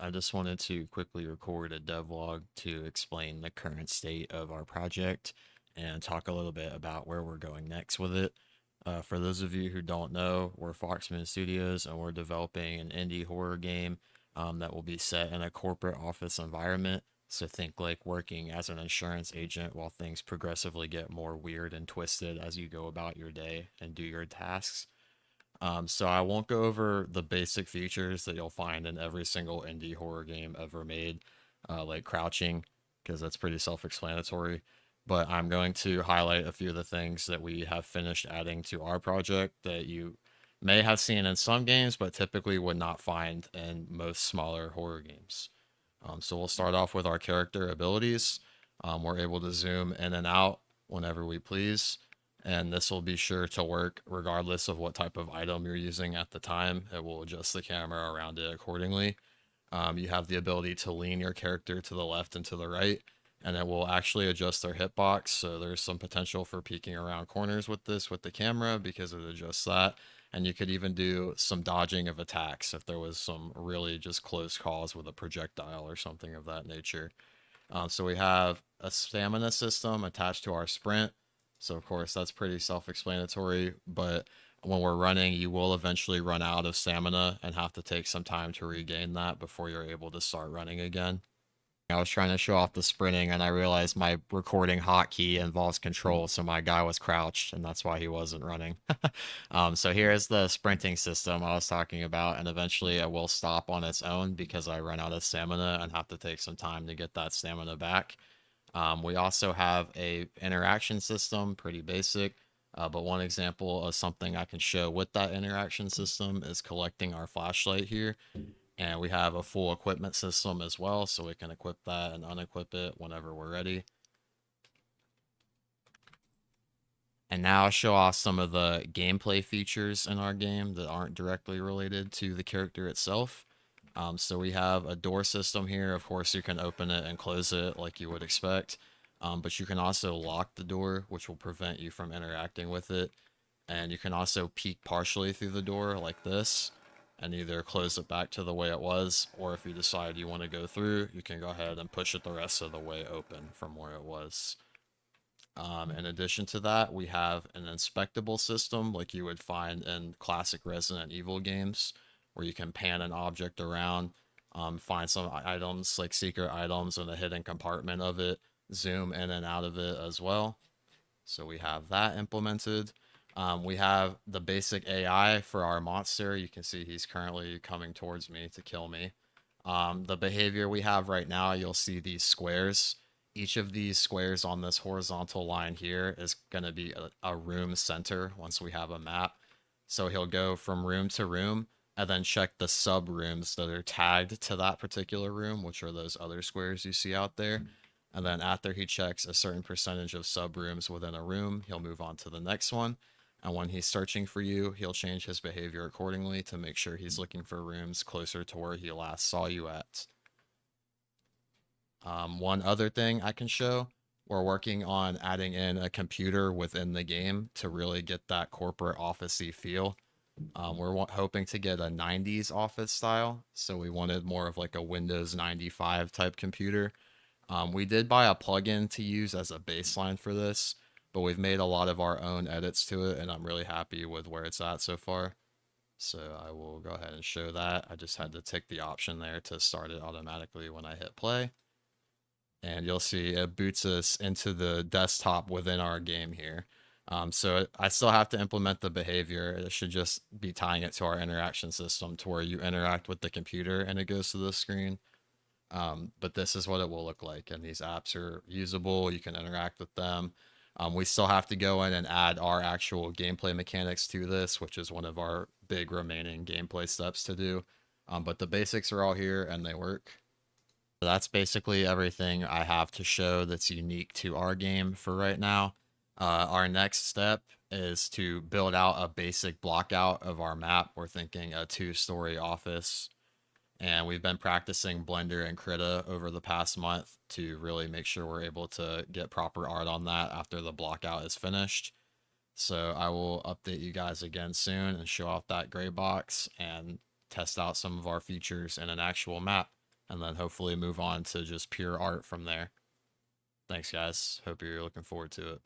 I just wanted to quickly record a devlog to explain the current state of our project and talk a little bit about where we're going next with it. For those of you who don't know, we're Foxmoon Studios and we're developing an indie horror game that will be set in a corporate office environment. So think like working as an insurance agent while things progressively get more weird and twisted as you go about your day and do your tasks. So I won't go over the basic features that you'll find in every single indie horror game ever made, like crouching, because that's pretty self-explanatory. But I'm going to highlight a few of the things that we have finished adding to our project that you may have seen in some games, but typically would not find in most smaller horror games. So we'll start off with our character abilities. We're able to zoom in and out whenever we please, and this will be sure to work regardless of what type of item you're using at the time. It will adjust the camera around it accordingly. You have the ability to lean your character to the left and to the right, and it will actually adjust their hitbox. So there's some potential for peeking around corners with this with the camera because it adjusts that. And you could even do some dodging of attacks if there was some really just close calls with a projectile or something of that nature. So we have a stamina system attached to our sprint. So of course that's pretty self-explanatory, but when we're running, you will eventually run out of stamina and have to take some time to regain that before you're able to start running again. I was trying to show off the sprinting and I realized my recording hotkey involves control, so my guy was crouched and that's why he wasn't running. So here's the sprinting system I was talking about, and eventually it will stop on its own because I run out of stamina and have to take some time to get that stamina back. We also have a interaction system, pretty basic, but one example of something I can show with that interaction system is collecting our flashlight here. And we have a full equipment system as well, so we can equip that and unequip it whenever we're ready. And now I'll show off some of the gameplay features in our game that aren't directly related to the character itself. So we have a door system here. Of course, you can open it and close it like you would expect, but you can also lock the door, which will prevent you from interacting with it. And you can also peek partially through the door like this and either close it back to the way it was, or if you decide you want to go through, you can go ahead and push it the rest of the way open from where it was. In addition to that, we have an inspectable system like you would find in classic Resident Evil games, where you can pan an object around, find some items like secret items in a hidden compartment of it, zoom in and out of it as well. So we have that implemented. We have the basic AI for our monster. You can see he's currently coming towards me to kill me. The behavior we have right now, you'll see these squares. Each of these squares on this horizontal line here is going to be a room center once we have a map. So he'll go from room to room and then check the sub rooms that are tagged to that particular room, which are those other squares you see out there. And then after he checks a certain percentage of sub rooms within a room, he'll move on to the next one. And when he's searching for you, he'll change his behavior accordingly to make sure he's looking for rooms closer to where he last saw you at. One other thing I can show, we're working on adding in a computer within the game to really get that corporate office-y feel. We're hoping to get a 90s office style, so we wanted more of like a Windows 95 type computer. We did buy a plugin to use as a baseline for this, but we've made a lot of our own edits to it, and I'm really happy with where it's at so far. So I will go ahead and show that. I just had to tick the option there to start it automatically when I hit play. And you'll see it boots us into the desktop within our game here. So I still have to implement the behavior. It should just be tying it to our interaction system to where you interact with the computer and it goes to the screen. But this is what it will look like, and these apps are usable. You can interact with them. We still have to go in and add our actual gameplay mechanics to this, which is one of our big remaining gameplay steps to do. But the basics are all here and they work. So that's basically everything I have to show that's unique to our game for right now. Our next step is to build out a basic block out of our map. We're thinking a 2-story office, and we've been practicing Blender and Krita over the past month to really make sure we're able to get proper art on that after the block out is finished. So I will update you guys again soon and show off that gray box and test out some of our features in an actual map. and then hopefully move on to just pure art from there. Thanks, guys. Hope you're looking forward to it.